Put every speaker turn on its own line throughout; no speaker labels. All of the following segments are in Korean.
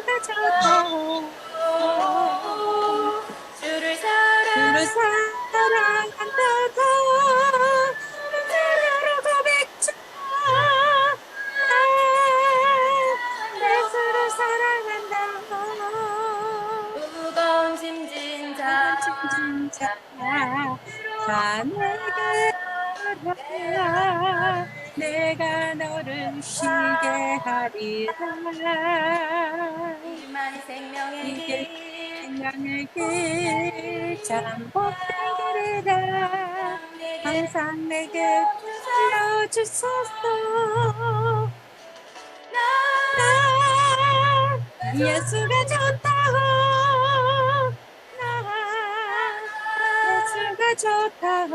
예수가 좋다고
주를
주를
사랑
사랑한다고 눈으로 고백주라 나 예수를 사랑한다고
무거운 짐진 자
무거운 짐진 자 내게 오라 내가 너를 쉬게 하리라
이만 생명의
이게
길
생명의 길 참 복된 길이라
내게
항상 내게 불러주소서 나 예수가 좋다고 나 예수가 좋다고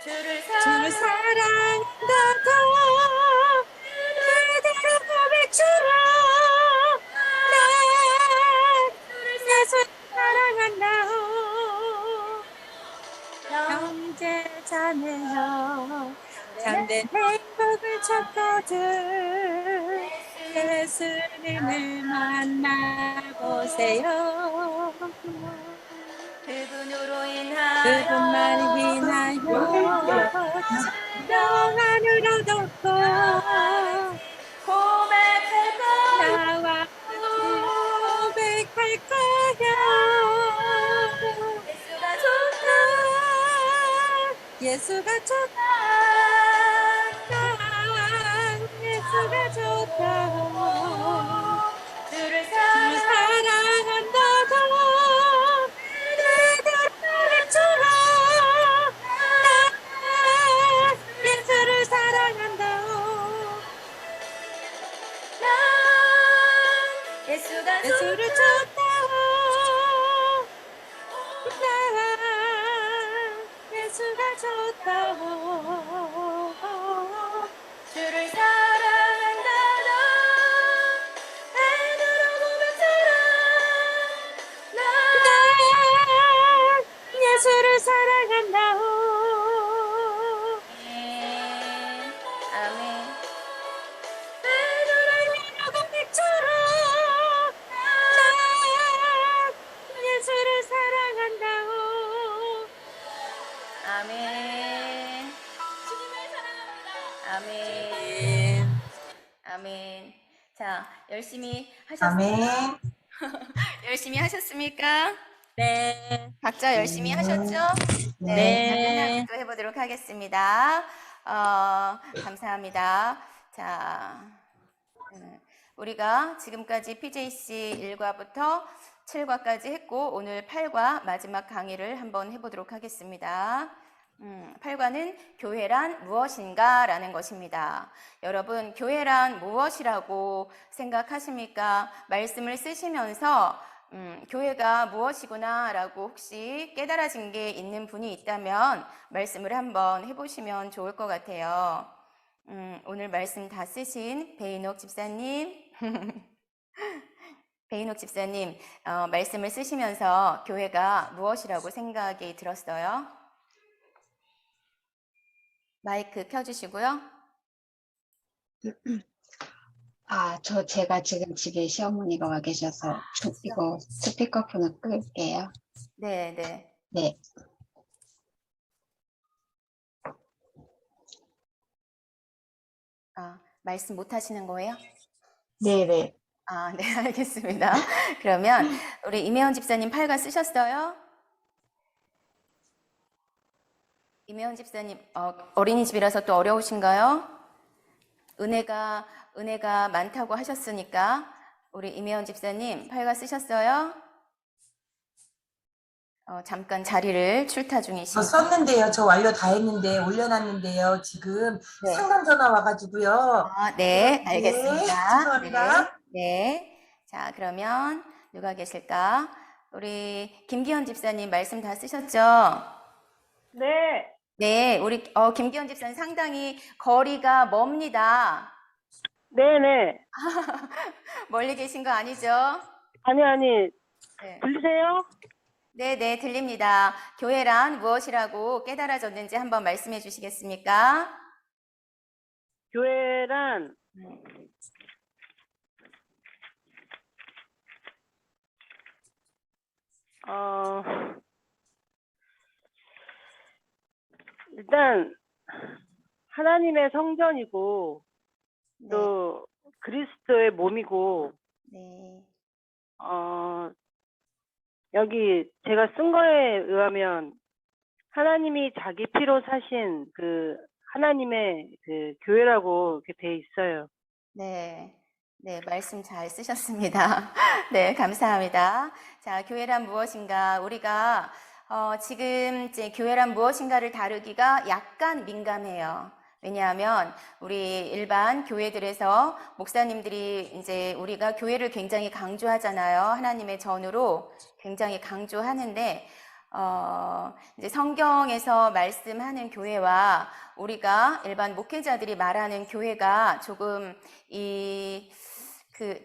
주를
주를
사랑
사랑한다고 그대로 고백주라 나 예수 사랑한다고 형제 자매여 참된 행복을 찾거든 예수님을 만나보세요
그분으로 인하여
그분만 인하여 영안을 얻었고
고백할 거야
나와 같이 고백할 거야
예수가 좋다
예수가 좋다 예수가 좋다고
주를
주를
사랑
사랑한다고 그대를 주라 나 예수를 사랑한다고
난 예수가
예수를
좋다
쫓다고 나 예수가 좋다고
주를 사랑한다던 애들아 고백처럼 난
나 예수를 사랑한다고
아멘
고백처럼 나 예수를 사랑한다고
아멘 주님을 사랑합니다 아멘 아멘 자 열심히 하셨어요?
아멘.
열심히 하셨습니까?
네.
각자 열심히 하셨죠? 네,
네.
또 해보도록 하겠습니다. 감사합니다. 자, 우리가 지금까지 PJC 1과부터 7과까지 했고 오늘 8과 마지막 강의를 한번 해보도록 하겠습니다. 8과는 교회란 무엇인가 라는 것입니다. 여러분, 교회란 무엇이라고 생각하십니까? 말씀을 쓰시면서 교회가 무엇이구나 라고 혹시 깨달아진 게 있는 분이 있다면 말씀을 한번 해보시면 좋을 것 같아요. 오늘 말씀 다 쓰신 배인옥 집사님, 배인옥 집사님, 말씀을 쓰시면서 교회가 무엇이라고 생각이 들었어요? 마이크 켜주시고요.
제가 지금 집에 시어머니가 와 계셔서 이거 스피커폰을 끌게요.
네, 네.
네.
말씀 못 하시는 거예요?
네네.
네, 알겠습니다. 그러면 우리 임혜원 집사님 8과 쓰셨어요? 임혜원 집사님, 어린이집이라서 또 어려우신가요? 은혜가 많다고 하셨으니까 우리 임혜원 집사님 8과 쓰셨어요? 잠깐 자리를 출타
저
중이십니다.
썼는데요. 저 완료 다 했는데 올려놨는데요. 지금
네.
상담 전화 와가지고요.
네,
네,
알겠습니다.
죄송합니다.
네. 자, 그러면 누가 계실까? 우리 김기현 집사님 말씀 다 쓰셨죠?
네,
네, 우리 김기현 집사님 상당히 거리가 멉니다.
네네.
멀리 계신 거 아니죠?
아니,
네.
들리세요?
네, 들립니다. 교회란 무엇이라고 깨달아졌는지 한번 말씀해 주시겠습니까?
교회란 어, 일단 하나님의 성전이고
네,
또 그리스도의 몸이고
네,
여기 제가 쓴 거에 의하면 하나님이 자기 피로 사신 그 하나님의 그 교회라고 이렇게 돼 있어요.
네, 네, 말씀 잘 쓰셨습니다. 네, 감사합니다. 자, 교회란 무엇인가? 우리가 지금 이제 교회란 무엇인가를 다루기가 약간 민감해요. 왜냐하면 우리 일반 교회들에서 목사님들이 이제 우리가 교회를 굉장히 강조하잖아요. 하나님의 전으로 굉장히 강조하는데 이제 성경에서 말씀하는 교회와 우리가 일반 목회자들이 말하는 교회가 조금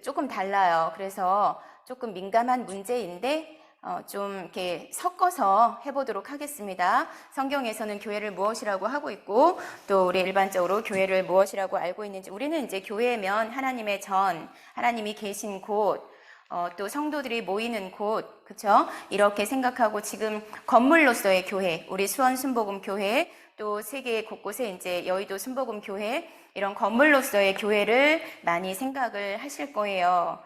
조금 달라요. 그래서 조금 민감한 문제인데 좀 이렇게 섞어서 해보도록 하겠습니다. 성경에서는 교회를 무엇이라고 하고 있고 또 우리 일반적으로 교회를 무엇이라고 알고 있는지 우리는 이제 교회면 하나님의 전, 하나님이 계신 곳, 또 성도들이 모이는 곳, 그쵸? 이렇게 생각하고 지금 건물로서의 교회, 우리 수원 순복음 교회, 또 세계 곳곳에 이제 여의도 순복음 교회, 이런 건물로서의 교회를 많이 생각을 하실 거예요.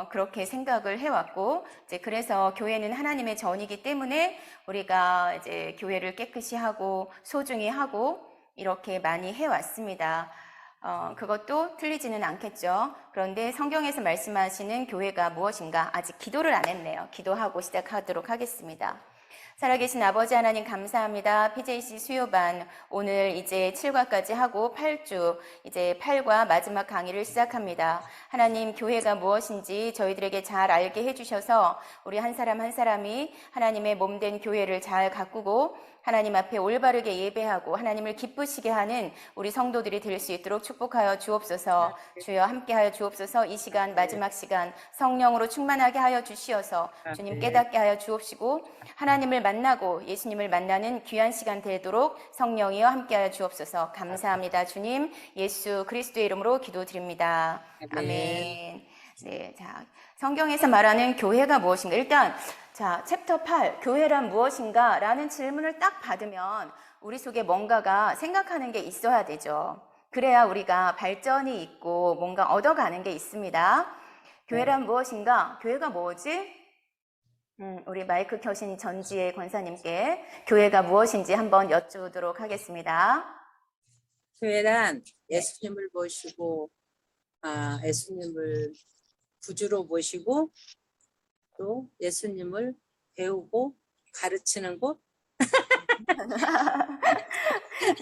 그렇게 생각을 해왔고, 이제 그래서 교회는 하나님의 전이기 때문에 우리가 이제 교회를 깨끗이 하고 소중히 하고 이렇게 많이 해왔습니다. 그것도 틀리지는 않겠죠. 그런데 성경에서 말씀하시는 교회가 무엇인가? 아직 기도를 안 했네요. 기도하고 시작하도록 하겠습니다. 살아계신 아버지 하나님 감사합니다. PJC 수요반 오늘 이제 7과까지 하고 8주 이제 8과 마지막 강의를 시작합니다. 하나님 교회가 무엇인지 저희들에게 잘 알게 해주셔서 우리 한 사람 한 사람이 하나님의 몸된 교회를 잘 가꾸고 하나님 앞에 올바르게 예배하고 하나님을 기쁘시게 하는 우리 성도들이 될 수 있도록 축복하여 주옵소서. 주여 함께하여 주옵소서. 이 시간 마지막 시간 성령으로 충만하게 하여 주시어서 주님 깨닫게 하여 주옵시고 하나님을 만나고 예수님을 만나는 귀한 시간 되도록 성령이여 함께하여 주옵소서. 감사합니다. 주님 예수 그리스도의 이름으로 기도드립니다. 아멘. 네, 자 성경에서 말하는 교회가 무엇인가? 일단 자, 챕터 8, 교회란 무엇인가? 라는 질문을 딱 받으면 우리 속에 뭔가가 생각하는 게 있어야 되죠. 그래야 우리가 발전이 있고 뭔가 얻어가는 게 있습니다. 교회란 무엇인가? 교회가 뭐지? 우리 마이크 켜신 전지혜 권사님께 교회가 무엇인지 한번 여쭈도록 하겠습니다.
교회란 예수님을 모시고 예수님을 구주로 모시고 또 예수님을 배우고 가르치는 곳.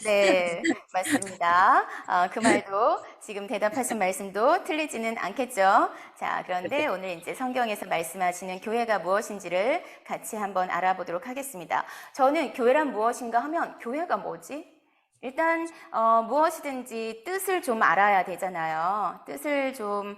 네, 맞습니다. 그 말도 지금 대답하신 말씀도 틀리지는 않겠죠. 자, 그런데 오늘 이제 성경에서 말씀하시는 교회가 무엇인지를 같이 한번 알아보도록 하겠습니다. 저는 교회란 무엇인가 하면 교회가 뭐지? 일단 무엇이든지 뜻을 좀 알아야 되잖아요. 뜻을 좀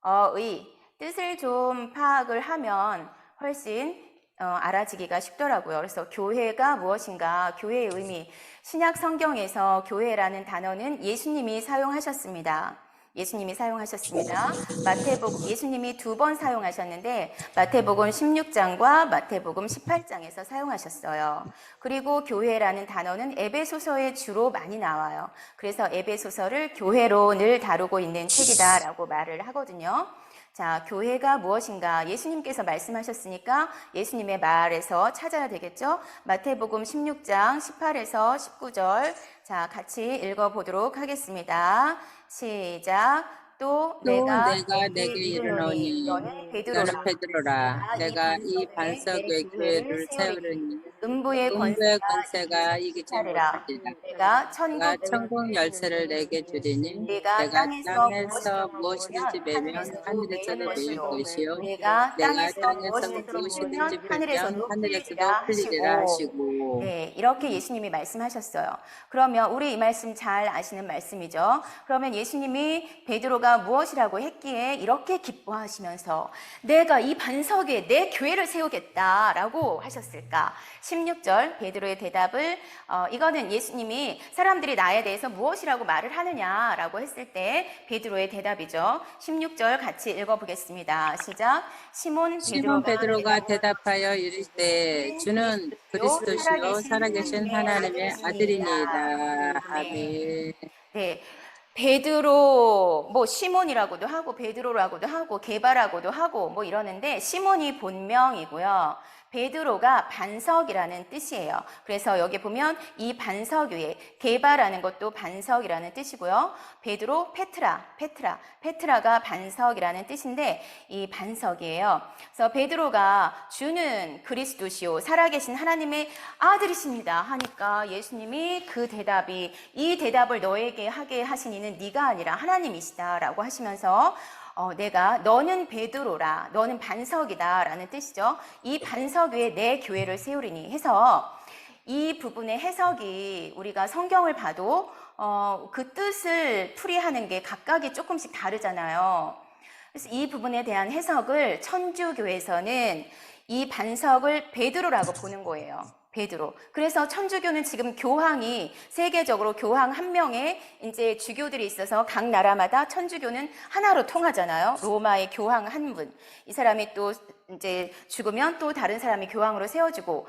어의 뜻을 좀 파악을 하면 훨씬 알아지기가 쉽더라고요. 그래서 교회가 무엇인가, 교회의 의미, 신약 성경에서 교회라는 단어는 예수님이 사용하셨습니다. 예수님이 사용하셨습니다. 마태복음 예수님이 2번 사용하셨는데 마태복음 16장과 마태복음 18장에서 사용하셨어요. 그리고 교회라는 단어는 에베소서에 주로 많이 나와요. 그래서 에베소서를 교회로 늘 다루고 있는 책이다라고 말을 하거든요. 자, 교회가 무엇인가? 예수님께서 말씀하셨으니까 예수님의 말에서 찾아야 되겠죠? 마태복음 16장 18에서 19절. 자, 같이 읽어보도록 하겠습니다. 시작. 또 내가
내게 이르노니
너는
너는 베드로라. 내가 이 반석의 교회를 세우리니
음부의
음부의
권세가
권세가 이기지
차리라.
못하리라.
내가
내가
천국
천국 열쇠를 내게 주리니
내가
내가 땅에서 무엇이든지 매면
하늘에서도
하늘에서도
매일
매일 것이요
내가
내가
땅에서
땅에서
무엇이든지
무엇이든지
풀면
풀면 하늘에서도 풀리리라
하시고
하시고.
네, 이렇게 예수님이 말씀하셨어요. 그러면 우리 이 말씀 잘 아시는 말씀이죠. 그러면 예수님이 베드로가 무엇이라고 했기에 이렇게 기뻐하시면서 내가 이 반석에 내 교회를 세우겠다라고 하셨을까? 16절 베드로의 대답을 이거는 예수님이 사람들이 나에 대해서 무엇이라고 말을 하느냐라고 했을 때 베드로의 대답이죠. 16절 같이 읽어보겠습니다. 시작.
시몬 베드로가 대답하여 이르되 주는 그리스도시요 살아계신 하나님의 아들이니이다. 아멘.
네. 베드로, 뭐 시몬이라고도 하고 베드로라고도 하고 게바라고도 하고 뭐 이러는데 시몬이 본명이고요. 베드로가 반석이라는 뜻이에요. 그래서 여기 보면 이 반석 위에 게바라는 것도 반석이라는 뜻이고요. 베드로, 페트라가 반석이라는 뜻인데 이 반석이에요. 그래서 베드로가 주는 그리스도시요 살아계신 하나님의 아들이십니다 하니까 예수님이 이 대답을 너에게 하게 하신 이는 네가 아니라 하나님이시다라고 하시면서 너는 베드로라, 너는 반석이다 라는 뜻이죠. 이 반석 위에 내 교회를 세우리니 해서 이 부분의 해석이 우리가 성경을 봐도 그 뜻을 풀이하는 게 각각이 조금씩 다르잖아요. 그래서 이 부분에 대한 해석을 천주교에서는 이 반석을 베드로라고 보는 거예요. 베드로. 그래서 천주교는 지금 교황이 세계적으로 교황 한 명의 이제 주교들이 있어서 각 나라마다 천주교는 하나로 통하잖아요. 로마의 교황 한 분. 이 사람이 또 이제 죽으면 또 다른 사람이 교황으로 세워지고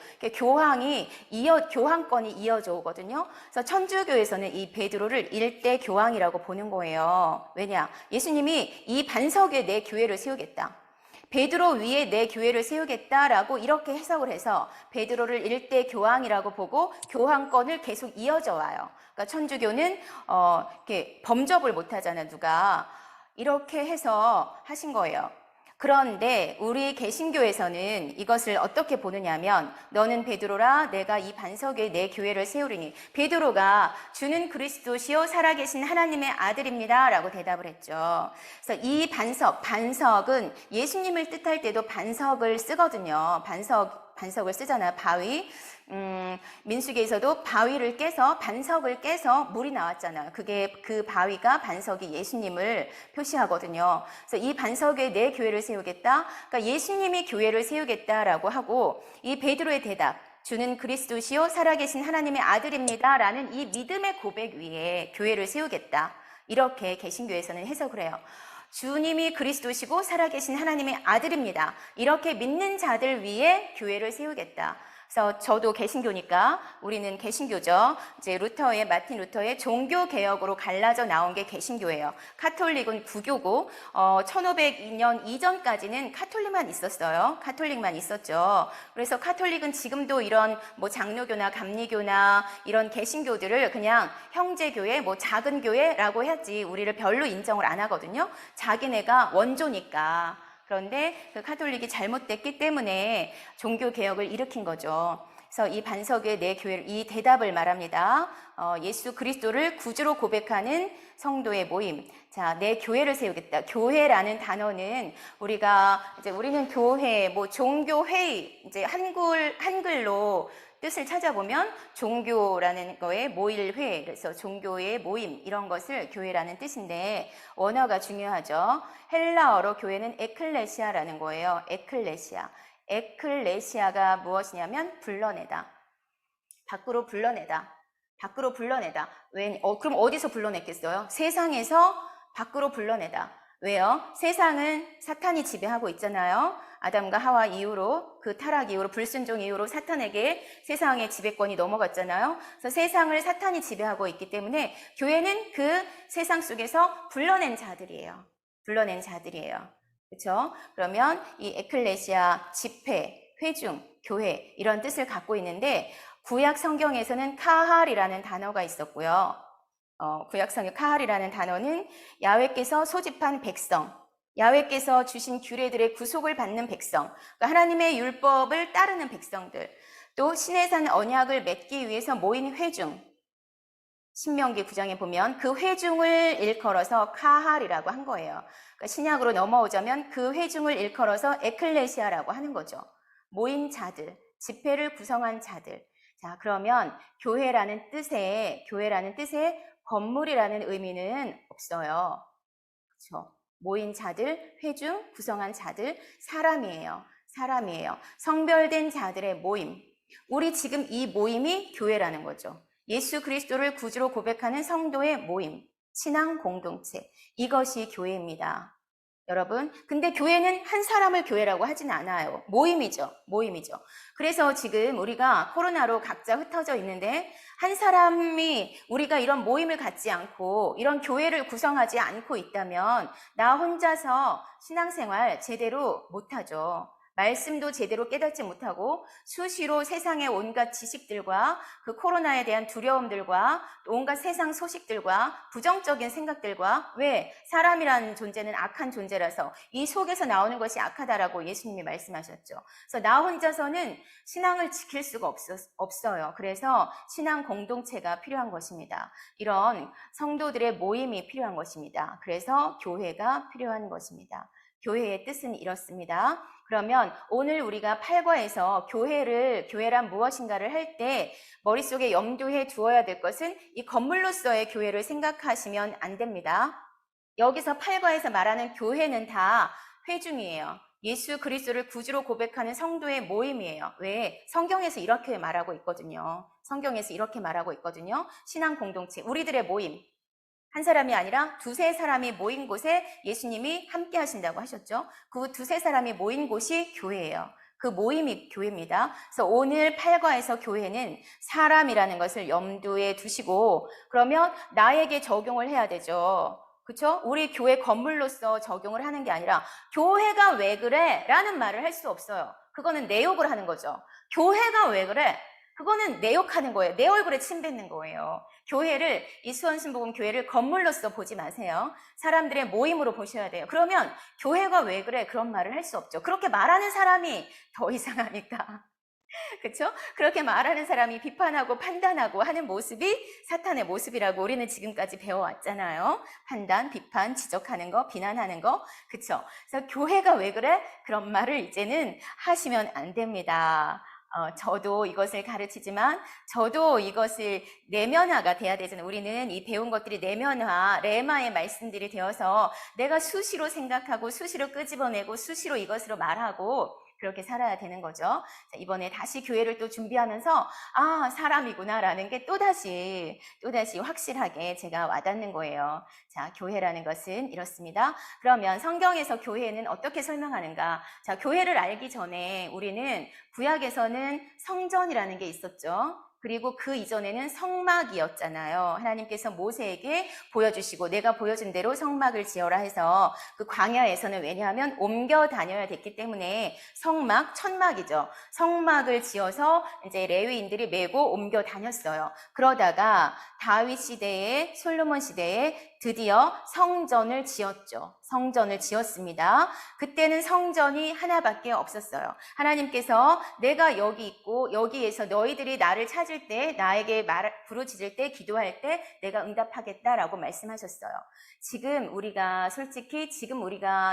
교황권이 이어져 오거든요. 그래서 천주교에서는 이 베드로를 일대 교황이라고 보는 거예요. 왜냐? 예수님이 이 반석 위에 내 교회를 세우겠다. 베드로 위에 내 교회를 세우겠다라고 이렇게 해석을 해서 베드로를 일대 교황이라고 보고 교황권을 계속 이어져 와요. 그러니까 천주교는 이렇게 범접을 못 하잖아요, 누가. 이렇게 해서 하신 거예요. 그런데 우리 개신교에서는 이것을 어떻게 보느냐면 너는 베드로라 내가 이 반석 위에 내 교회를 세우리니 베드로가 주는 그리스도시요 살아계신 하나님의 아들입니다 라고 대답을 했죠. 그래서 이 반석은 예수님을 뜻할 때도 반석을 쓰거든요. 반석을 쓰잖아요. 바위. 민수기에서도 바위를 깨서 반석을 깨서 물이 나왔잖아요. 그 바위가 반석이 예수님을 표시하거든요. 그래서 이 반석 위에 내 교회를 세우겠다. 그러니까 예수님이 교회를 세우겠다라고 하고 이 베드로의 대답 주는 그리스도시요 살아계신 하나님의 아들입니다 라는 이 믿음의 고백 위에 교회를 세우겠다. 이렇게 개신교에서는 해석을 해요. 주님이 그리스도시고 살아계신 하나님의 아들입니다. 이렇게 믿는 자들 위에 교회를 세우겠다. 그래서 저도 개신교니까 우리는 개신교죠. 이제 마틴 루터의 종교 개혁으로 갈라져 나온 게 개신교예요. 카톨릭은 구교고 1502년 이전까지는 카톨릭만 있었죠. 그래서 카톨릭은 지금도 이런 뭐 장로교나 감리교나 이런 개신교들을 그냥 형제교회, 뭐 작은 교회라고 해야지 우리를 별로 인정을 안 하거든요. 자기네가 원조니까. 그런데 그 카톨릭이 잘못됐기 때문에 종교 개혁을 일으킨 거죠. 그래서 이 반석 위에 내 교회를 이 대답을 말합니다. 예수 그리스도를 구주로 고백하는 성도의 모임. 자, 내 교회를 세우겠다. 교회라는 단어는 우리는 교회, 뭐 종교회의, 이제 한글로 뜻을 찾아보면 종교라는 거에 모일회, 그래서 종교의 모임 이런 것을 교회라는 뜻인데 원어가 중요하죠. 헬라어로 교회는 에클레시아라는 거예요. 에클레시아가 무엇이냐면 불러내다. 밖으로 불러내다. 그럼 어디서 불러냈겠어요? 세상에서 밖으로 불러내다. 왜요? 세상은 사탄이 지배하고 있잖아요. 아담과 하와 이후로 그 타락 이후로 불순종 이후로 사탄에게 세상의 지배권이 넘어갔잖아요. 그래서 세상을 사탄이 지배하고 있기 때문에 교회는 그 세상 속에서 불러낸 자들이에요. 그렇죠? 그러면 이 에클레시아, 집회, 회중, 교회 이런 뜻을 갖고 있는데 구약 성경에서는 카할이라는 단어가 있었고요. 구약 성경 카할이라는 단어는 야훼께서 소집한 백성, 야훼께서 주신 규례들의 구속을 받는 백성, 그러니까 하나님의 율법을 따르는 백성들, 또 신의 산 언약을 맺기 위해서 모인 회중, 신명기 9장에 보면 그 회중을 일컬어서 카할이라고 한 거예요. 그러니까 신약으로 넘어오자면 그 회중을 일컬어서 에클레시아라고 하는 거죠. 모인 자들, 집회를 구성한 자들. 자, 그러면 교회라는 뜻에 건물이라는 의미는 없어요. 그렇죠? 모인 자들, 회중, 구성한 자들, 사람이에요. 성별된 자들의 모임. 우리 지금 이 모임이 교회라는 거죠. 예수 그리스도를 구주로 고백하는 성도의 모임, 신앙 공동체, 이것이 교회입니다. 여러분, 근데 교회는 한 사람을 교회라고 하진 않아요. 모임이죠. 모임이죠. 그래서 지금 우리가 코로나로 각자 흩어져 있는데 한 사람이 우리가 이런 모임을 갖지 않고 이런 교회를 구성하지 않고 있다면 나 혼자서 신앙생활 제대로 못하죠. 말씀도 제대로 깨닫지 못하고 수시로 세상의 온갖 지식들과 그 코로나에 대한 두려움들과 온갖 세상 소식들과 부정적인 생각들과 왜 사람이라는 존재는 악한 존재라서 이 속에서 나오는 것이 악하다라고 예수님이 말씀하셨죠. 그래서 나 혼자서는 신앙을 지킬 수가 없어요. 그래서 신앙 공동체가 필요한 것입니다. 이런 성도들의 모임이 필요한 것입니다. 그래서 교회가 필요한 것입니다. 교회의 뜻은 이렇습니다. 그러면 오늘 우리가 8과에서 교회란 무엇인가를 할 때 머릿속에 염두에 두어야 될 것은 이 건물로서의 교회를 생각하시면 안 됩니다. 여기서 8과에서 말하는 교회는 다 회중이에요. 예수 그리스도를 구주로 고백하는 성도의 모임이에요. 왜? 성경에서 이렇게 말하고 있거든요. 성경에서 이렇게 말하고 있거든요. 신앙 공동체, 우리들의 모임. 한 사람이 아니라 두세 사람이 모인 곳에 예수님이 함께 하신다고 하셨죠. 그 두세 사람이 모인 곳이 교회예요. 그 모임이 교회입니다. 그래서 오늘 8과에서 교회는 사람이라는 것을 염두에 두시고 그러면 나에게 적용을 해야 되죠. 그렇죠? 우리 교회 건물로서 적용을 하는 게 아니라 교회가 왜 그래? 라는 말을 할 수 없어요. 그거는 내 욕을 하는 거죠. 교회가 왜 그래? 그거는 내 욕하는 거예요. 내 얼굴에 침 뱉는 거예요. 교회를, 이 수원순복음 교회를 건물로서 보지 마세요. 사람들의 모임으로 보셔야 돼요. 그러면 교회가 왜 그래? 그런 말을 할 수 없죠. 그렇게 말하는 사람이 더 이상하니까. 그렇죠? 그렇게 말하는 사람이 비판하고 판단하고 하는 모습이 사탄의 모습이라고 우리는 지금까지 배워왔잖아요. 판단, 비판, 지적하는 거, 비난하는 거. 그렇죠? 그래서 교회가 왜 그래? 그런 말을 이제는 하시면 안 됩니다. 저도 이것을 가르치지만 저도 이것을 내면화가 돼야 되잖아요. 우리는 이 배운 것들이 내면화, 레마의 말씀들이 되어서 내가 수시로 생각하고 수시로 끄집어내고 수시로 이것으로 말하고 그렇게 살아야 되는 거죠. 자, 이번에 다시 교회를 또 준비하면서 사람이구나라는 게 또다시 확실하게 제가 와닿는 거예요. 자, 교회라는 것은 이렇습니다. 그러면 성경에서 교회는 어떻게 설명하는가? 자, 교회를 알기 전에 우리는 구약에서는 성전이라는 게 있었죠. 그리고 그 이전에는 성막이었잖아요. 하나님께서 모세에게 보여주시고 내가 보여준 대로 성막을 지어라 해서 그 광야에서는 왜냐하면 옮겨 다녀야 됐기 때문에 성막, 천막이죠. 성막을 지어서 이제 레위인들이 메고 옮겨 다녔어요. 그러다가 다윗 시대에, 솔로몬 시대에 드디어 성전을 지었죠. 성전을 지었습니다. 그때는 성전이 하나밖에 없었어요. 하나님께서 내가 여기 있고 여기에서 너희들이 나를 찾을 때, 나에게 부르짖을 때, 기도할 때 내가 응답하겠다라고 말씀하셨어요. 지금 우리가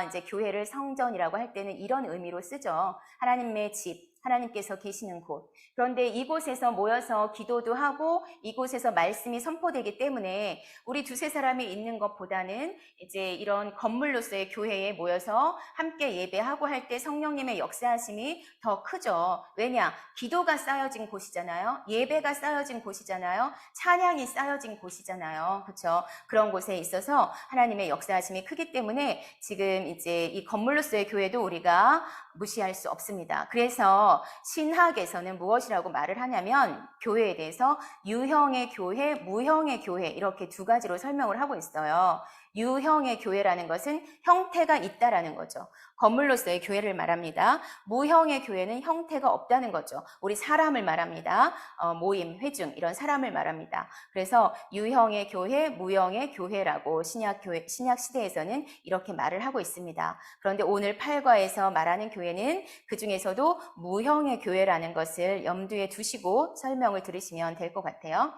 이제 교회를 성전이라고 할 때는 이런 의미로 쓰죠. 하나님의 집, 하나님께서 계시는 곳. 그런데 이곳에서 모여서 기도도 하고 이곳에서 말씀이 선포되기 때문에 우리 두세 사람이 있는 것보다는 이제 이런 건물로서의 교회에 모여서 함께 예배하고 할 때 성령님의 역사하심이 더 크죠. 왜냐? 기도가 쌓여진 곳이잖아요. 예배가 쌓여진 곳이잖아요. 찬양이 쌓여진 곳이잖아요. 그렇죠? 그런 곳에 있어서 하나님의 역사하심이 크기 때문에 지금 이제 이 건물로서의 교회도 우리가 무시할 수 없습니다. 그래서 신학에서는 무엇이라고 말을 하냐면 교회에 대해서 유형의 교회, 무형의 교회 이렇게 두 가지로 설명을 하고 있어요. 유형의 교회라는 것은 형태가 있다라는 거죠. 건물로서의 교회를 말합니다. 무형의 교회는 형태가 없다는 거죠. 우리 사람을 말합니다. 모임, 회중 이런 사람을 말합니다. 그래서 유형의 교회, 무형의 교회라고 신약 시대에서는 이렇게 말을 하고 있습니다. 그런데 오늘 8과에서 말하는 교회는 그 중에서도 무형의 교회라는 것을 염두에 두시고 설명을 들으시면 될 것 같아요.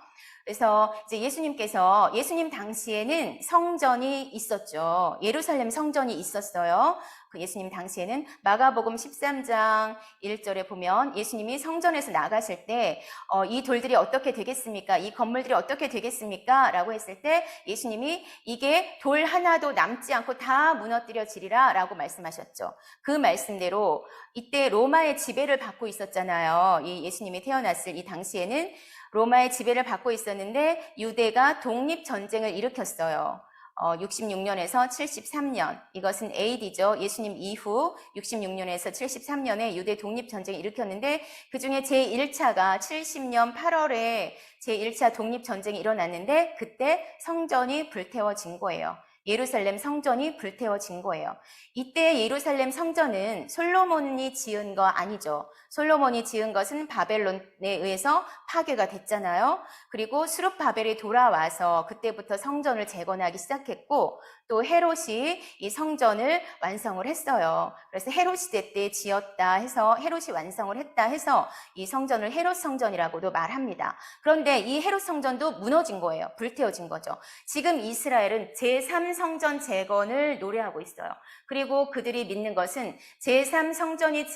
그래서 이제 예수님 당시에는 성전이 있었죠. 예루살렘 성전이 있었어요. 그 예수님 당시에는 마가복음 13장 1절에 보면 예수님이 성전에서 나가실 때 이 돌들이 어떻게 되겠습니까? 이 건물들이 어떻게 되겠습니까? 라고 했을 때 예수님이 이게 돌 하나도 남지 않고 다 무너뜨려지리라 라고 말씀하셨죠. 그 말씀대로 이때 로마의 지배를 받고 있었잖아요. 이 예수님이 태어났을 이 당시에는 로마의 지배를 받고 있었는데 유대가 독립전쟁을 일으켰어요. 66년에서 73년, 이것은 AD죠. 예수님 이후 66년에서 73년에 유대 독립전쟁을 일으켰는데 그 중에 제1차가 70년 8월에 제1차 독립전쟁이 일어났는데 그때 성전이 불태워진 거예요. 예루살렘 성전이 불태워진 거예요. 이때 예루살렘 성전은 솔로몬이 지은 거 아니죠. 솔로몬이 지은 것은 바벨론에 의해서 파괴가 됐잖아요. 그리고 수룹바벨이 돌아와서 그때부터 성전을 재건하기 시작했고 또 헤롯이 이 성전을 완성을 했어요. 그래서 헤롯 시대 때 지었다 해서 헤롯이 완성을 했다 해서 이 성전을 헤롯 성전이라고도 말합니다. 그런데 이 헤롯 성전도 무너진 거예요. 불태워진 거죠. 지금 이스라엘은 제3성전 재건을 노래하고 있어요. 그리고 그들이 믿는 것은 제3성전이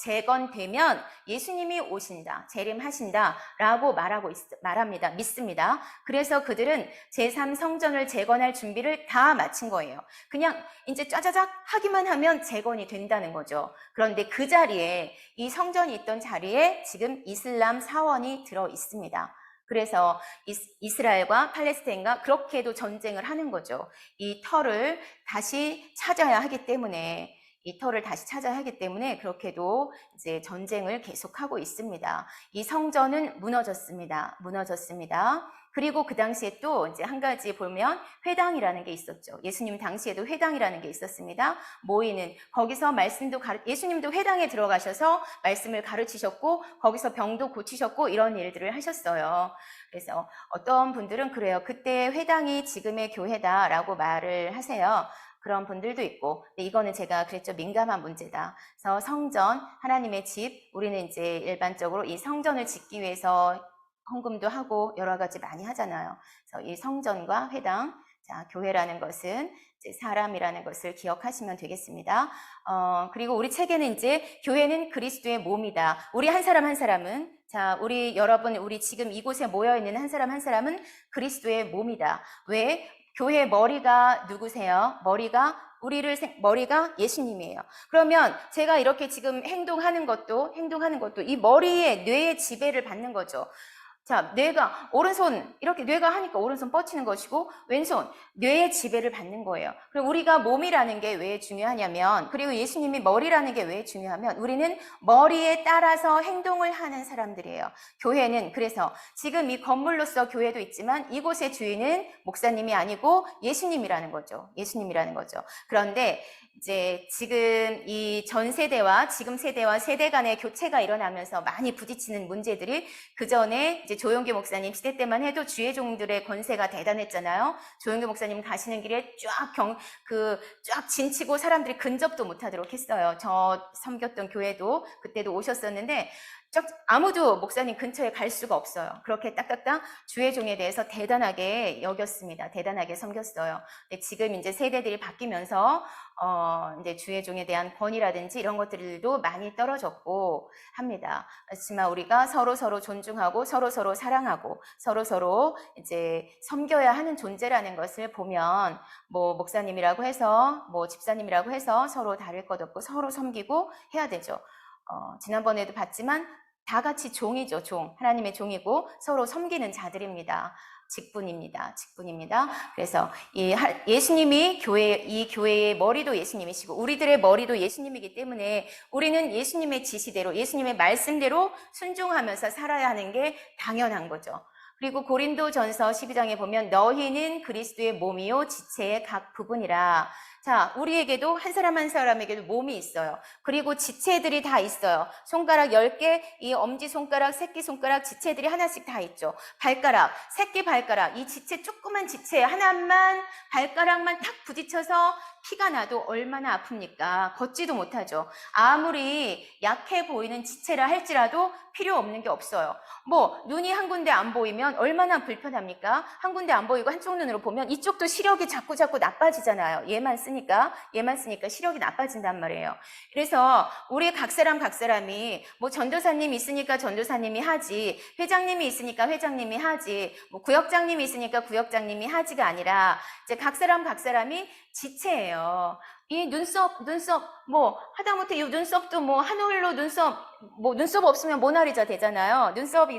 재건되면 예수님이 오신다, 재림하신다 라고 말합니다. 믿습니다. 그래서 그들은 제3성전을 재건할 준비를 다 마친 거예요. 그냥 이제 짜자작 하기만 하면 재건이 된다는 거죠. 그런데 그 자리에 이 성전이 있던 자리에 지금 이슬람 사원이 들어 있습니다. 그래서 이스라엘과 팔레스타인과 그렇게도 전쟁을 하는 거죠. 이 터를 다시 찾아야 하기 때문에 그렇게도 이제 전쟁을 계속하고 있습니다. 이 성전은 무너졌습니다. 그리고 그 당시에 또 이제 한 가지 보면 회당이라는 게 있었죠. 예수님 당시에도 회당이라는 게 있었습니다. 모이는 거기서 예수님도 회당에 들어가셔서 말씀을 가르치셨고 거기서 병도 고치셨고 이런 일들을 하셨어요. 그래서 어떤 분들은 그래요. 그때 회당이 지금의 교회다라고 말을 하세요. 그런 분들도 있고, 근데 이거는 제가 그랬죠. 민감한 문제다. 그래서 성전, 하나님의 집, 우리는 이제 일반적으로 이 성전을 짓기 위해서 헌금도 하고 여러 가지 많이 하잖아요. 그래서 이 성전과 회당, 자, 교회라는 것은 이제 사람이라는 것을 기억하시면 되겠습니다. 그리고 우리 책에는 이제 교회는 그리스도의 몸이다. 우리 한 사람 한 사람은, 자, 우리 지금 이곳에 모여있는 한 사람 한 사람은 그리스도의 몸이다. 왜? 교회의 머리가 누구세요? 머리가 예수님이에요. 그러면 제가 이렇게 지금 행동하는 것도 이 머리에 뇌의 지배를 받는 거죠. 자, 뇌가 오른손 이렇게 뇌가 하니까 오른손 뻗치는 것이고 왼손 뇌의 지배를 받는 거예요. 그리고 우리가 몸이라는 게 왜 중요하냐면, 그리고 예수님이 머리라는 게 왜 중요하면 우리는 머리에 따라서 행동을 하는 사람들이에요. 교회는 그래서 지금 이 건물로서 교회도 있지만 이곳의 주인은 목사님이 아니고 예수님이라는 거죠. 그런데 이제 지금 이 전 세대와 지금 세대와 세대 간의 교체가 일어나면서 많이 부딪히는 문제들이, 그 전에 이제 조용기 목사님 시대 때만 해도 주의 종들의 권세가 대단했잖아요. 조용기 목사님 가시는 길에 쫙 진치고 사람들이 근접도 못하도록 했어요. 저 섬겼던 교회도 그때도 오셨었는데 아무도 목사님 근처에 갈 수가 없어요. 그렇게 딱딱딱 주의 종에 대해서 대단하게 여겼습니다. 대단하게 섬겼어요. 근데 지금 이제 세대들이 바뀌면서 이제 주의 종에 대한 권위라든지 이런 것들도 많이 떨어졌고 합니다. 그렇지만 우리가 서로 존중하고 서로 사랑하고 서로 이제 섬겨야 하는 존재라는 것을 보면, 뭐 목사님이라고 해서 뭐 집사님이라고 해서 서로 다를 것 없고 서로 섬기고 해야 되죠. 지난번에도 봤지만 다 같이 종이죠. 하나님의 종이고 서로 섬기는 자들입니다. 직분입니다. 그래서 예수님이 이 교회의 머리도 예수님이시고 우리들의 머리도 예수님이기 때문에 우리는 예수님의 지시대로, 예수님의 말씀대로 순종하면서 살아야 하는 게 당연한 거죠. 그리고 고린도전서 12장에 보면 너희는 그리스도의 몸이요 지체의 각 부분이라. 자, 우리에게도 한 사람 한 사람에게도 몸이 있어요. 그리고 지체들이 다 있어요. 손가락 10개, 이 엄지손가락, 새끼손가락 지체들이 하나씩 다 있죠. 발가락, 새끼 발가락, 이 조그만 지체 하나만, 발가락만 탁 부딪혀서 피가 나도 얼마나 아픕니까? 걷지도 못하죠. 아무리 약해 보이는 지체라 할지라도 필요 없는 게 없어요. 뭐 눈이 한 군데 안 보이면 얼마나 불편합니까? 한 군데 안 보이고 한쪽 눈으로 보면 이쪽도 시력이 자꾸 나빠지잖아요. 얘만 쓰니까. 얘만 쓰니까 시력이 나빠진단 말이에요. 그래서 우리 각 사람이 뭐 전도사님이 있으니까 전도사님이 하지, 회장님이 있으니까 회장님이 하지, 뭐 구역장님이 있으니까 구역장님이 하지가 아니라 이제 각 사람이 지체예요. 이 눈썹 뭐 하다못해 이 눈썹도 뭐 한올로 눈썹 없으면 모나리자 되잖아요.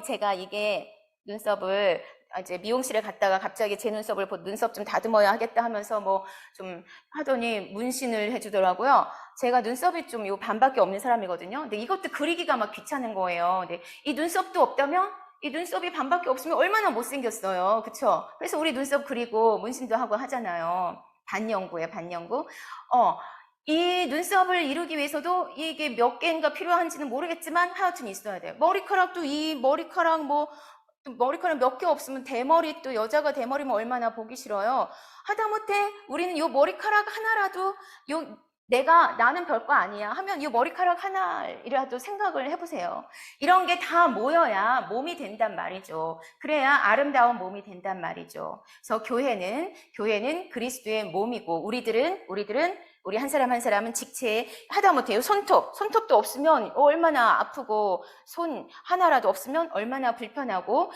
제가 이게 눈썹을 이제 미용실에 갔다가 갑자기 제 눈썹을 눈썹 좀 다듬어야 하겠다 하면서 뭐 좀 하더니 문신을 해주더라고요. 제가 눈썹이 좀 요 반밖에 없는 사람이거든요. 근데 이것도 그리기가 막 귀찮은 거예요. 근데 이 눈썹도 없다면 이 눈썹이 반밖에 없으면 얼마나 못생겼어요. 그쵸? 그래서 우리 눈썹 그리고 문신도 하고 하잖아요. 반영구예요, 반영구. 이 눈썹을 이루기 위해서도 이게 몇 개인가 필요한지는 모르겠지만 하여튼 있어야 돼요. 머리카락도 이 머리카락 머리카락 몇 개 없으면 대머리, 또 여자가 대머리면 얼마나 보기 싫어요. 하다못해 우리는 요 머리카락 하나라도 나는 별거 아니야 하면 이 머리카락 하나이라도 생각을 해보세요. 이런 게 다 모여야 몸이 된단 말이죠. 그래야 아름다운 몸이 된단 말이죠. 그래서 교회는 그리스도의 몸이고 우리 한 사람은 직체, 하다못해 손톱도 없으면 얼마나 아프고, 손 하나라도 없으면 얼마나 불편하고,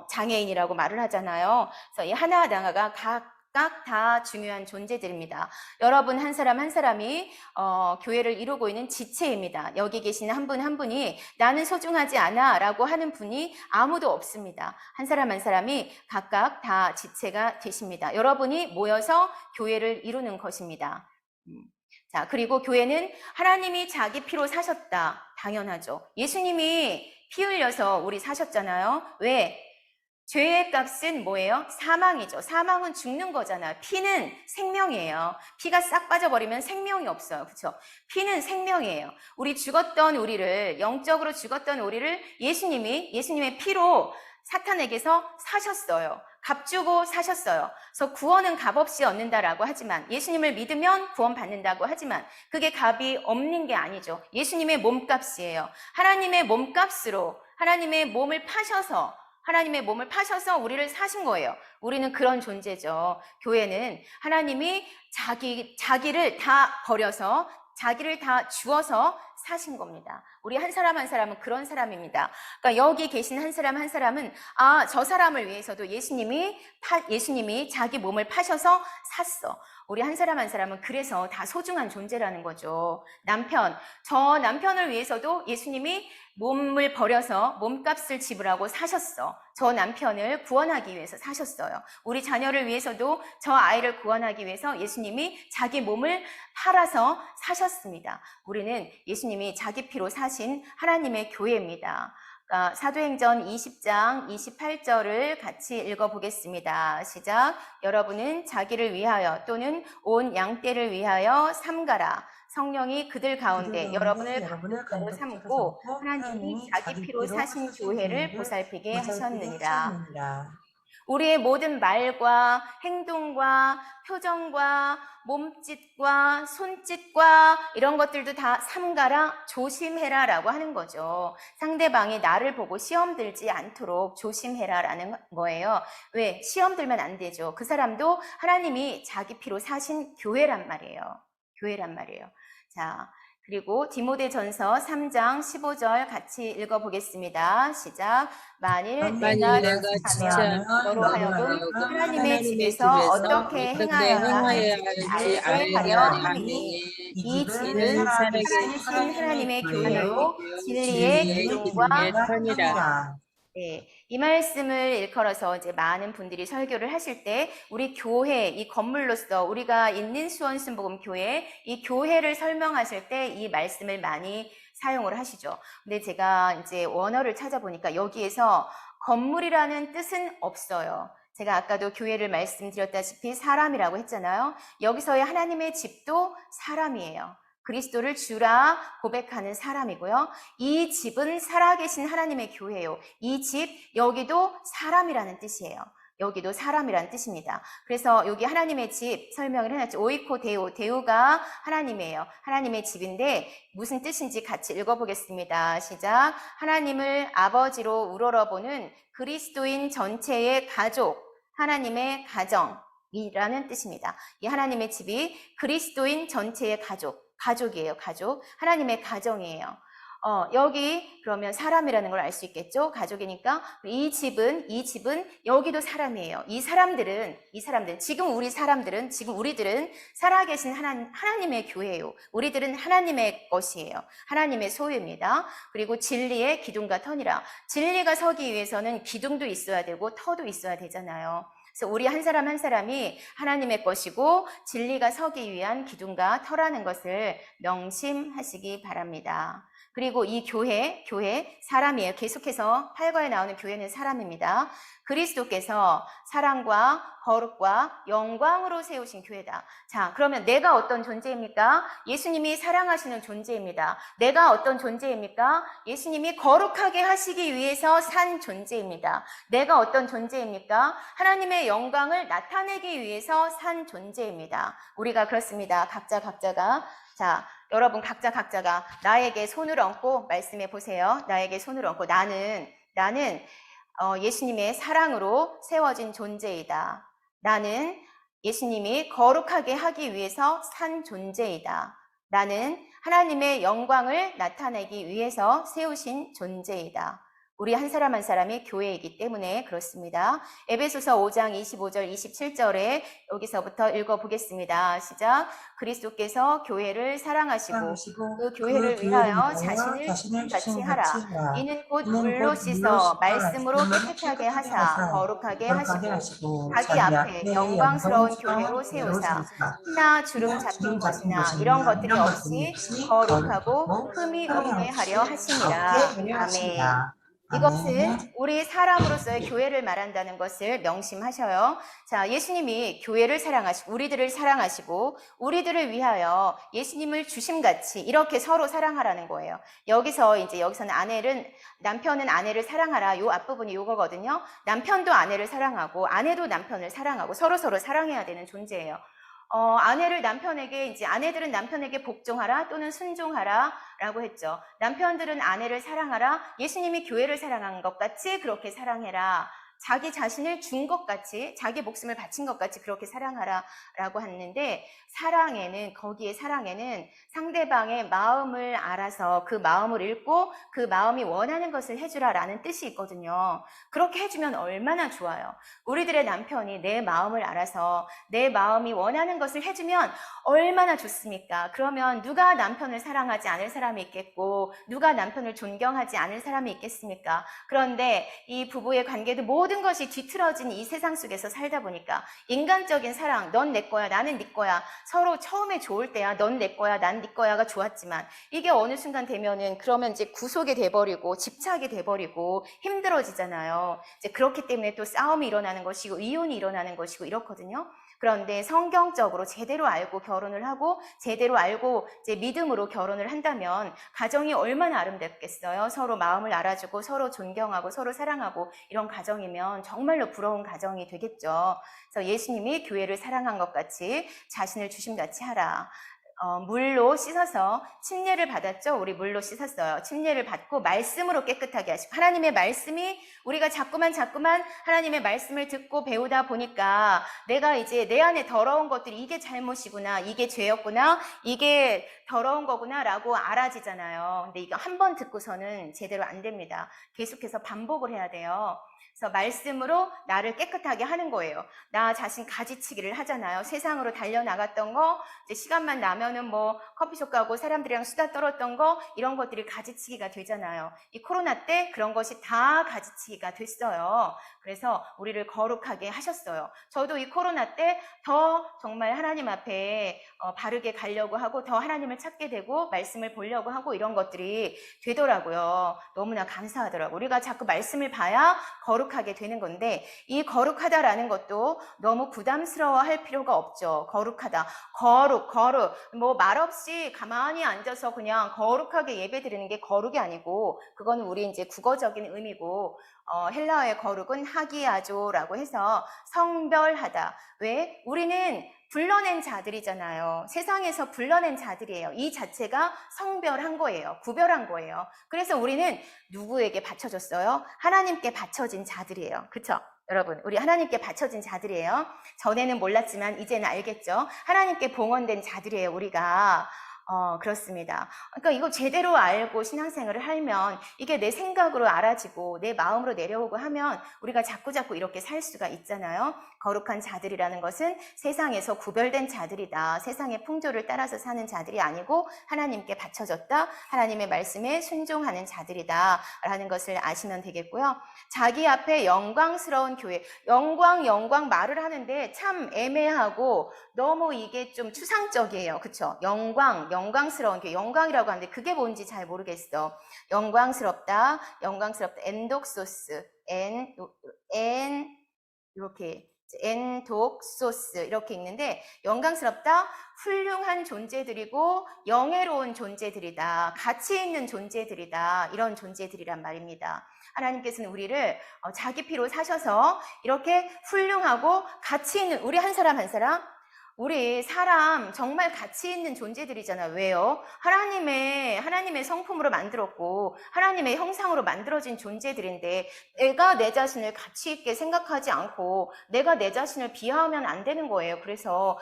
장애인이라고 말을 하잖아요. 그래서 이 하나하나가 각각 다 중요한 존재들입니다. 여러분 한 사람이 교회를 이루고 있는 지체입니다. 여기 계시는 한 분 한 분이 나는 소중하지 않아 라고 하는 분이 아무도 없습니다. 한 사람이 각각 다 지체가 되십니다. 여러분이 모여서 교회를 이루는 것입니다. 자, 그리고 교회는 하나님이 자기 피로 사셨다. 당연하죠. 예수님이 피 흘려서 우리 사셨잖아요. 왜? 죄의 값은 뭐예요? 사망이죠. 사망은 죽는 거잖아요. 피는 생명이에요. 피가 싹 빠져버리면 생명이 없어요. 그렇죠? 피는 생명이에요. 영적으로 죽었던 우리를 예수님의 피로 사탄에게서 사셨어요. 값 주고 사셨어요. 그래서 구원은 값 없이 얻는다라고 하지만, 예수님을 믿으면 구원 받는다고 하지만 그게 값이 없는 게 아니죠. 예수님의 몸값이에요. 하나님의 몸값으로 하나님의 몸을 파셔서 우리를 사신 거예요. 우리는 그런 존재죠. 교회는 하나님이 자기를 다 버려서, 자기를 다 주어서 사신 겁니다. 우리 한 사람은 그런 사람입니다. 그러니까 여기 계신 한 사람은 저 사람을 위해서도 예수님이 자기 몸을 파셔서 샀어. 우리 한 사람은 그래서 다 소중한 존재라는 거죠. 저 남편을 위해서도 예수님이 몸을 버려서 몸값을 지불하고 사셨어. 저 남편을 구원하기 위해서 사셨어요. 우리 자녀를 위해서도 저 아이를 구원하기 위해서 예수님이 자기 몸을 팔아서 사셨습니다. 우리는 예수님이 자기 피로 사신 하나님의 교회입니다. 사도행전 20장 28절을 같이 읽어보겠습니다. 시작. 여러분은 자기를 위하여 또는 온 양떼를 위하여 삼가라. 성령이 그들 가운데 여러분을 감독자로 삼고 하나님이 자기 피로 사신 교회를 보살피게 하셨느니라. 우리의 모든 말과 행동과 표정과 몸짓과 손짓과 이런 것들도 다 삼가라, 조심해라 라고 하는 거죠. 상대방이 나를 보고 시험 들지 않도록 조심해라 라는 거예요. 왜? 시험 들면 안 되죠. 그 사람도 하나님이 자기 피로 사신 교회란 말이에요. 자, 그리고 디모데전서 3장 15절 같이 읽어보겠습니다. 시작. 만일 내가 지체하면 너로 하여금 하나님의 집에서 어떻게 행하여야 할지 알게 하려 함이니 이 집은 살아계신 하나님의 교회요 진리의 기둥과 터니라. 네, 이 말씀을 일컬어서 이제 많은 분들이 설교를 하실 때 우리 교회, 이 건물로서 우리가 있는 수원순복음교회, 이 교회를 설명하실 때 이 말씀을 많이 사용을 하시죠. 근데 제가 이제 원어를 찾아보니까 여기에서 건물이라는 뜻은 없어요. 제가 아까도 교회를 말씀드렸다시피 사람이라고 했잖아요. 여기서의 하나님의 집도 사람이에요. 그리스도를 주라 고백하는 사람이고요. 이 집은 살아계신 하나님의 교회예요. 이 집, 여기도 사람이라는 뜻이에요. 여기도 사람이라는 뜻입니다. 그래서 여기 하나님의 집 설명을 해놨죠. 오이코 데오, 데오가 하나님이에요. 하나님의 집인데 무슨 뜻인지 같이 읽어보겠습니다. 시작. 하나님을 아버지로 우러러보는 그리스도인 전체의 가족, 하나님의 가정, 이라는 뜻입니다. 이 하나님의 집이 그리스도인 전체의 가족이에요. 가족. 하나님의 가정이에요. 여기 그러면 사람이라는 걸 알 수 있겠죠? 가족이니까 이 집은 여기도 사람이에요. 이 사람들은 지금 우리들은 살아계신 하나님의 교회예요. 우리들은 하나님의 것이에요. 하나님의 소유입니다. 그리고 진리의 기둥과 터니라. 진리가 서기 위해서는 기둥도 있어야 되고 터도 있어야 되잖아요. 그래서 우리 한 사람 한 사람이 하나님의 것이고 진리가 서기 위한 기둥과 터라는 것을 명심하시기 바랍니다. 그리고 이 교회 사람이에요. 계속해서 8과에 나오는 교회는 사람입니다. 그리스도께서 사랑과 거룩과 영광으로 세우신 교회다. 자, 그러면 내가 어떤 존재입니까? 예수님이 사랑하시는 존재입니다. 내가 어떤 존재입니까? 예수님이 거룩하게 하시기 위해서 산 존재입니다. 내가 어떤 존재입니까? 하나님의 영광을 나타내기 위해서 산 존재입니다. 우리가 그렇습니다. 각자가. 자, 여러분 각자가 나에게 손을 얹고 말씀해 보세요. 나에게 손을 얹고 나는 예수님의 사랑으로 세워진 존재이다. 나는 예수님이 거룩하게 하기 위해서 산 존재이다. 나는 하나님의 영광을 나타내기 위해서 세우신 존재이다. 우리 한 사람 한 사람이 교회이기 때문에 그렇습니다. 에베소서 5장 25절 27절에 여기서부터 읽어보겠습니다. 시작. 그리스도께서 교회를 사랑하시고 그 교회를 위하여 자신을 같이 하라. 이는 곧 물로 씻어 말씀으로 깨끗하게 하사 거룩하게 하시고 자기 앞에 영광스러운 교회로 세우사 피나 주름 잡힌 것이나 이런 것들이 없이 거룩하고 흠이 없게 하려 하심이라. 아멘. 이것은 우리 사람으로서의 교회를 말한다는 것을 명심하셔요. 자, 예수님이 교회를 사랑하시고 우리들을 사랑하시고 우리들을 위하여 예수님을 주심같이 이렇게 서로 사랑하라는 거예요. 여기서는 남편은 아내를 사랑하라. 요 앞부분이 요거거든요. 남편도 아내를 사랑하고 아내도 남편을 사랑하고 서로 사랑해야 되는 존재예요. 아내들은 남편에게 복종하라 또는 순종하라 라고 했죠. 남편들은 아내를 사랑하라. 예수님이 교회를 사랑한 것 같이 그렇게 사랑해라. 자기 자신을 준 것 같이, 자기 목숨을 바친 것 같이 그렇게 사랑하라 라고 했는데, 거기에 사랑에는 상대방의 마음을 알아서 그 마음을 읽고 그 마음이 원하는 것을 해주라 라는 뜻이 있거든요. 그렇게 해주면 얼마나 좋아요. 우리들의 남편이 내 마음을 알아서 내 마음이 원하는 것을 해주면 얼마나 좋습니까? 그러면 누가 남편을 사랑하지 않을 사람이 있겠고 누가 남편을 존경하지 않을 사람이 있겠습니까? 그런데 이 부부의 관계도 모든 것이 뒤틀어진 이 세상 속에서 살다 보니까 인간적인 사랑, 넌 내 거야, 나는 네 거야, 서로 처음에 좋을 때야 넌 내 거야, 난 네 거야가 좋았지만 이게 어느 순간 되면은 그러면 이제 구속이 돼버리고 집착이 돼버리고 힘들어지잖아요. 이제 그렇기 때문에 또 싸움이 일어나는 것이고 이혼이 일어나는 것이고 이렇거든요. 그런데 성경적으로 제대로 알고 결혼을 하고 제대로 알고 이제 믿음으로 결혼을 한다면 가정이 얼마나 아름답겠어요. 서로 마음을 알아주고 서로 존경하고 서로 사랑하고 이런 가정이면 정말로 부러운 가정이 되겠죠. 그래서 예수님이 교회를 사랑한 것 같이 자신을 주심같이 하라. 물로 씻어서 침례를 받았죠. 우리 물로 씻었어요. 침례를 받고 말씀으로 깨끗하게 하시고 하나님의 말씀이 우리가 자꾸만 하나님의 말씀을 듣고 배우다 보니까 내가 이제 내 안에 더러운 것들이 이게 잘못이구나, 이게 죄였구나, 이게 더러운 거구나 라고 알아지잖아요. 근데 이거 한 번 듣고서는 제대로 안 됩니다. 계속해서 반복을 해야 돼요. 그래서 말씀으로 나를 깨끗하게 하는 거예요. 나 자신 가지치기를 하잖아요. 세상으로 달려나갔던 거, 이제 시간만 나면은 뭐 커피숍 가고 사람들이랑 수다 떨었던 거, 이런 것들이 가지치기가 되잖아요. 이 코로나 때 그런 것이 다 가지치기가 됐어요. 그래서 우리를 거룩하게 하셨어요. 저도 이 코로나 때 더 정말 하나님 앞에 바르게 가려고 하고 더 하나님을 찾게 되고 말씀을 보려고 하고 이런 것들이 되더라고요. 너무나 감사하더라고요. 우리가 자꾸 말씀을 봐야 거룩하게 되는 건데 이 거룩하다라는 것도 너무 부담스러워할 필요가 없죠. 거룩하다, 거룩 뭐 말없이 가만히 앉아서 그냥 거룩하게 예배드리는 게 거룩이 아니고 그거는 우리 이제 국어적인 의미고 헬라어의 거룩은 하기야조라고 해서 성별하다. 왜? 우리는 불러낸 자들이잖아요. 세상에서 불러낸 자들이에요. 이 자체가 성별한 거예요. 구별한 거예요. 그래서 우리는 누구에게 바쳐졌어요? 하나님께 바쳐진 자들이에요. 그쵸? 여러분, 우리 하나님께 바쳐진 자들이에요. 전에는 몰랐지만 이제는 알겠죠. 하나님께 봉헌된 자들이에요, 우리가. 그렇습니다. 그러니까 이거 제대로 알고 신앙생활을 하면 이게 내 생각으로 알아지고 내 마음으로 내려오고 하면 우리가 자꾸자꾸 이렇게 살 수가 있잖아요. 거룩한 자들이라는 것은 세상에서 구별된 자들이다. 세상의 풍조를 따라서 사는 자들이 아니고 하나님께 바쳐졌다. 하나님의 말씀에 순종하는 자들이다. 라는 것을 아시면 되겠고요. 자기 앞에 영광스러운 교회. 영광 말을 하는데 참 애매하고 너무 이게 좀 추상적이에요. 그쵸? 영광스러운 교회. 영광이라고 하는데 그게 뭔지 잘 모르겠어. 영광스럽다. 엔독소스. 이렇게. 엔독소스 이렇게 있는데 영광스럽다, 훌륭한 존재들이고 영예로운 존재들이다, 가치 있는 존재들이다, 이런 존재들이란 말입니다. 하나님께서는 우리를 자기 피로 사셔서 이렇게 훌륭하고 가치 있는 우리 한 사람 한 사람, 우리 사람 정말 가치 있는 존재들이잖아요. 왜요? 하나님의 성품으로 만들었고 하나님의 형상으로 만들어진 존재들인데 내가 내 자신을 가치 있게 생각하지 않고 내가 내 자신을 비하하면 안 되는 거예요. 그래서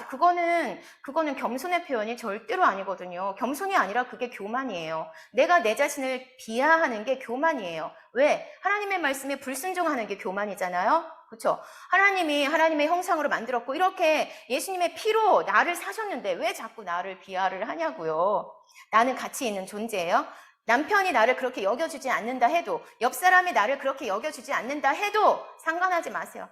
그거는 겸손의 표현이 절대로 아니거든요. 겸손이 아니라 그게 교만이에요. 내가 내 자신을 비하하는 게 교만이에요. 왜? 하나님의 말씀에 불순종하는 게 교만이잖아요. 그렇죠? 하나님의 형상으로 만들었고 이렇게 예수님의 피로 나를 사셨는데 왜 자꾸 나를 비하를 하냐고요. 나는 가치 있는 존재예요. 남편이 나를 그렇게 여겨주지 않는다 해도, 옆 사람이 나를 그렇게 여겨주지 않는다 해도 상관하지 마세요.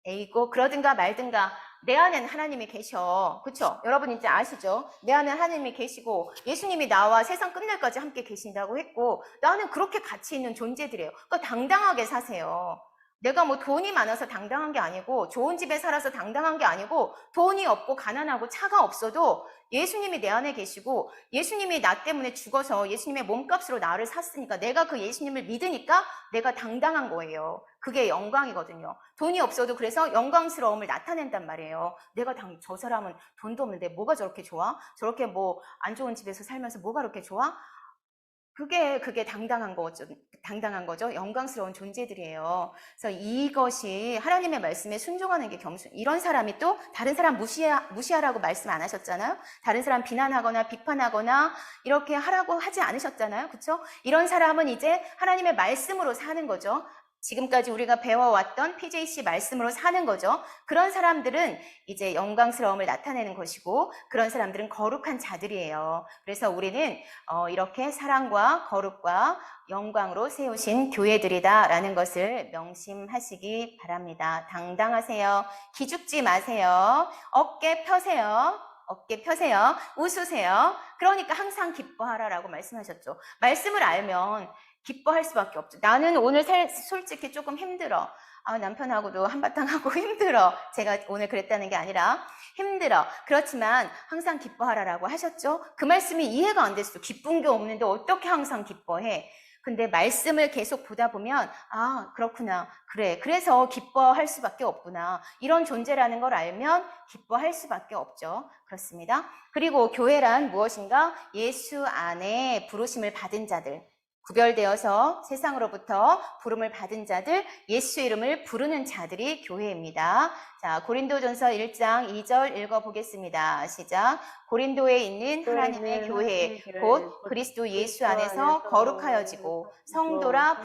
에이고 그러든가 말든가 내 안에는 하나님이 계셔. 그렇죠? 여러분 이제 아시죠? 내 안에 하나님이 계시고 예수님이 나와 세상 끝날까지 함께 계신다고 했고 나는 그렇게 가치 있는 존재들이에요. 그러니까 당당하게 사세요. 내가 뭐 돈이 많아서 당당한 게 아니고 좋은 집에 살아서 당당한 게 아니고 돈이 없고 가난하고 차가 없어도 예수님이 내 안에 계시고 예수님이 나 때문에 죽어서 예수님의 몸값으로 나를 샀으니까 내가 그 예수님을 믿으니까 내가 당당한 거예요. 그게 영광이거든요. 돈이 없어도 그래서 영광스러움을 나타낸단 말이에요. 저 사람은 돈도 없는데 뭐가 저렇게 좋아? 저렇게 뭐 안 좋은 집에서 살면서 뭐가 그렇게 좋아? 그게 당당한 거죠. 영광스러운 존재들이에요. 그래서 이것이 하나님의 말씀에 순종하는 게 겸손. 이런 사람이 또 다른 사람 무시하라고 말씀 안 하셨잖아요. 다른 사람 비난하거나 비판하거나 이렇게 하라고 하지 않으셨잖아요. 그렇죠? 이런 사람은 이제 하나님의 말씀으로 사는 거죠. 지금까지 우리가 배워왔던 PJC 말씀으로 사는 거죠. 그런 사람들은 이제 영광스러움을 나타내는 것이고 그런 사람들은 거룩한 자들이에요. 그래서 우리는 이렇게 사랑과 거룩과 영광으로 세우신 교회들이다라는 것을 명심하시기 바랍니다. 당당하세요. 기죽지 마세요. 어깨 펴세요. 웃으세요. 그러니까 항상 기뻐하라라고 말씀하셨죠. 말씀을 알면 기뻐할 수밖에 없죠. 나는 오늘 솔직히 조금 힘들어. 남편하고도 한바탕 하고 힘들어. 제가 오늘 그랬다는 게 아니라 힘들어. 그렇지만 항상 기뻐하라라고 하셨죠. 그 말씀이 이해가 안 됐어. 기쁜 게 없는데 어떻게 항상 기뻐해? 근데 말씀을 계속 보다 보면 그렇구나. 그래. 그래서 기뻐할 수밖에 없구나. 이런 존재라는 걸 알면 기뻐할 수밖에 없죠. 그렇습니다. 그리고 교회란 무엇인가? 예수 안에 부르심을 받은 자들. 구별되어서 세상으로부터 부름을 받은 자들, 예수 이름을 부르는 자들이 교회입니다. 자, 고린도전서 1장 2절 읽어보겠습니다. 시작. 고린도에 있는 하나님의 교회, 곧 그리스도 예수 안에서 거룩하여지고 성도라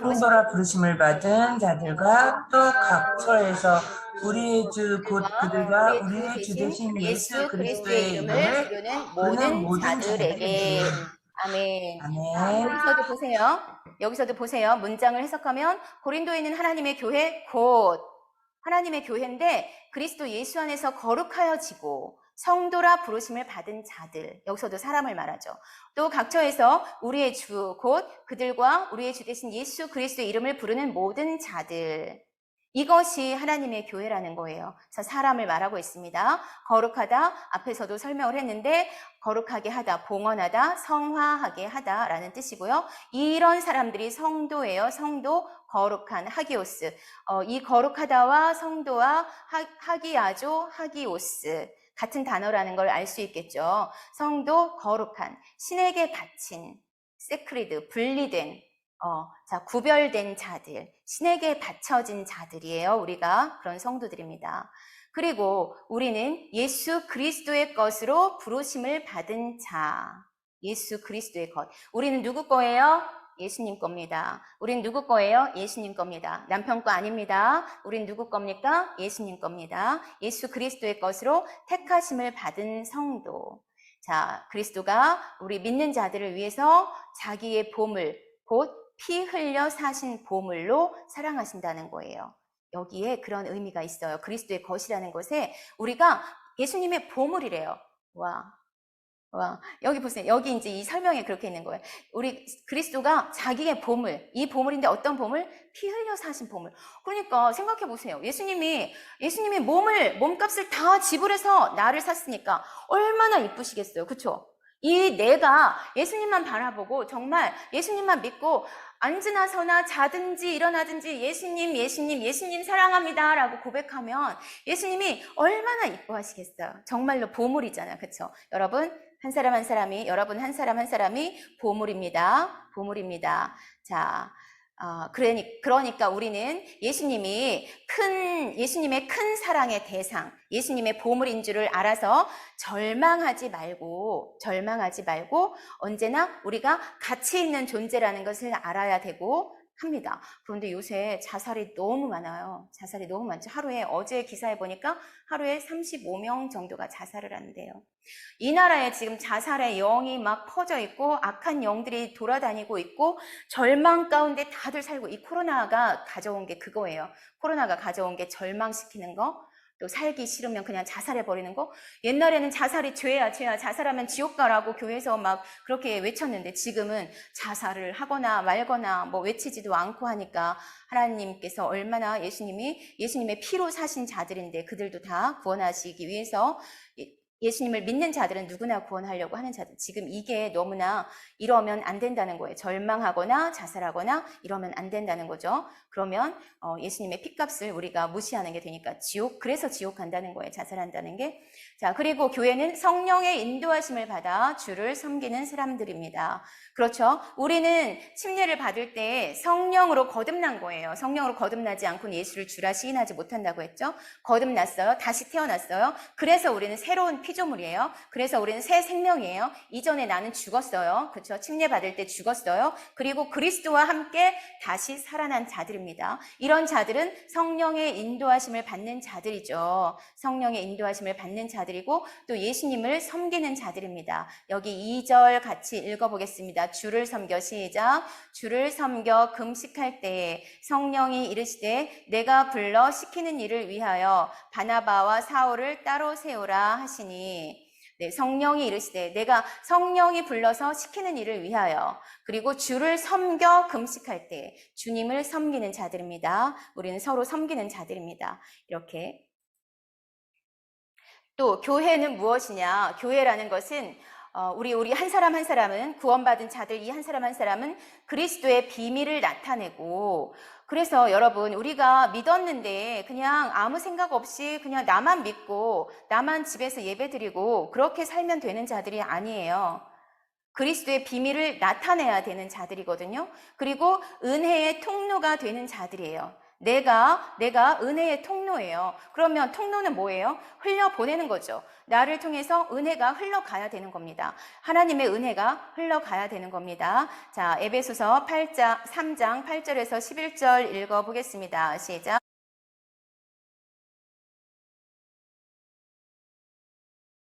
부르심을 받은 자들과 또 각처에서 우리의 주 곧 그들과 우리의 주 되신 예수 그리스도의 이름을 부르는 모든 자들에게.
아멘.
아멘.
여기서도 보세요. 문장을 해석하면 고린도에 있는 하나님의 교회 곧 하나님의 교회인데 그리스도 예수 안에서 거룩하여지고 성도라 부르심을 받은 자들. 여기서도 사람을 말하죠. 또 각처에서 우리의 주 곧 그들과 우리의 주 되신 예수 그리스도의 이름을 부르는 모든 자들. 이것이 하나님의 교회라는 거예요. 그래서 사람을 말하고 있습니다. 거룩하다, 앞에서도 설명을 했는데 거룩하게 하다, 봉헌하다, 성화하게 하다라는 뜻이고요. 이런 사람들이 성도예요. 성도, 거룩한 하기오스. 이 거룩하다와 성도와 하기야조, 하기오스 같은 단어라는 걸 알 수 있겠죠. 성도, 거룩한, 신에게 바친, 세크리드, 분리된, 자, 구별된 자들, 신에게 바쳐진 자들이에요. 우리가 그런 성도들입니다. 그리고 우리는 예수 그리스도의 것으로 부르심을 받은 자. 예수 그리스도의 것. 우리는 누구 거예요? 예수님 겁니다. 우린 누구 거예요? 예수님 겁니다. 남편 거 아닙니다. 우린 누구 겁니까? 예수님 겁니다. 예수 그리스도의 것으로 택하심을 받은 성도. 자, 그리스도가 우리 믿는 자들을 위해서 자기의 보물, 곧 피 흘려 사신 보물로 사랑하신다는 거예요. 여기에 그런 의미가 있어요. 그리스도의 것이라는 것에 우리가 예수님의 보물이래요. 와, 여기 보세요. 여기 이제 이 설명에 그렇게 있는 거예요. 우리 그리스도가 자기의 보물, 이 보물인데 어떤 보물? 피 흘려 사신 보물. 그러니까 생각해 보세요. 예수님이 몸값을 다 지불해서 나를 샀으니까 얼마나 이쁘시겠어요. 그쵸? 이 내가 예수님만 바라보고 정말 예수님만 믿고 앉으나 서나 자든지 일어나든지 예수님 사랑합니다 라고 고백하면 예수님이 얼마나 이뻐하시겠어요. 정말로 보물이잖아요. 그쵸? 여러분 한 사람 한 사람이, 여러분 한 사람 한 사람이 보물입니다. 보물입니다. 자, 그러니까 우리는 예수님의 큰 사랑의 대상, 예수님의 보물인 줄을 알아서 절망하지 말고 언제나 우리가 가치 있는 존재라는 것을 알아야 되고 합니다. 그런데 요새 자살이 너무 많아요. 자살이 너무 많죠. 어제 기사에 보니까 하루에 35명 정도가 자살을 한대요. 이 나라에 지금 자살의 영이 막 퍼져 있고 악한 영들이 돌아다니고 있고 절망 가운데 다들 살고, 이 코로나가 가져온 게 그거예요. 코로나가 가져온 게 절망시키는 거, 또 살기 싫으면 그냥 자살해버리는 거. 옛날에는 자살이 죄야 자살하면 지옥 가라고 교회에서 막 그렇게 외쳤는데 지금은 자살을 하거나 말거나 뭐 외치지도 않고 하니까 하나님께서 얼마나 예수님의 피로 사신 자들인데 그들도 다 구원하시기 위해서 예수님을 믿는 자들은 누구나 구원하려고 하는 자들. 지금 이게 너무나 이러면 안 된다는 거예요. 절망하거나 자살하거나 이러면 안 된다는 거죠. 그러면 예수님의 핏값을 우리가 무시하는 게 되니까 그래서 지옥 간다는 거예요. 자살한다는 게. 자, 그리고 교회는 성령의 인도하심을 받아 주를 섬기는 사람들입니다. 그렇죠? 우리는 침례를 받을 때 성령으로 거듭난 거예요. 성령으로 거듭나지 않고는 예수를 주라 시인하지 못한다고 했죠. 거듭났어요. 다시 태어났어요. 그래서 우리는 새로운 피조물이에요. 그래서 우리는 새 생명이에요. 이전에 나는 죽었어요. 그렇죠? 침례 받을 때 죽었어요. 그리고 그리스도와 함께 다시 살아난 자들입니다. 이런 자들은 성령의 인도하심을 받는 자들이죠. 성령의 인도하심을 받는 자들이고 또 예수님을 섬기는 자들입니다. 여기 2절 같이 읽어보겠습니다. 주를 섬겨, 시작. 주를 섬겨 금식할 때에 성령이 이르시되 내가 불러 시키는 일을 위하여 바나바와 사울을 따로 세우라 하시니. 네, 성령이 이르시되 내가 성령이 불러서 시키는 일을 위하여, 그리고 주를 섬겨 금식할 때 주님을 섬기는 자들입니다. 우리는 서로 섬기는 자들입니다. 이렇게. 또 교회는 무엇이냐? 교회라는 것은 우리 한 사람 한 사람은, 구원받은 자들 이 한 사람 한 사람은 그리스도의 비밀을 나타내고, 그래서 여러분 우리가 믿었는데 그냥 아무 생각 없이 그냥 나만 믿고 나만 집에서 예배드리고 그렇게 살면 되는 자들이 아니에요. 그리스도의 비밀을 나타내야 되는 자들이거든요. 그리고 은혜의 통로가 되는 자들이에요. 내가 은혜의 통로예요. 그러면 통로는 뭐예요? 흘려보내는 거죠. 나를 통해서 은혜가 흘러가야 되는 겁니다. 하나님의 은혜가 흘러가야 되는 겁니다. 자, 에베소서 3장 8절에서 11절 읽어보겠습니다. 시작.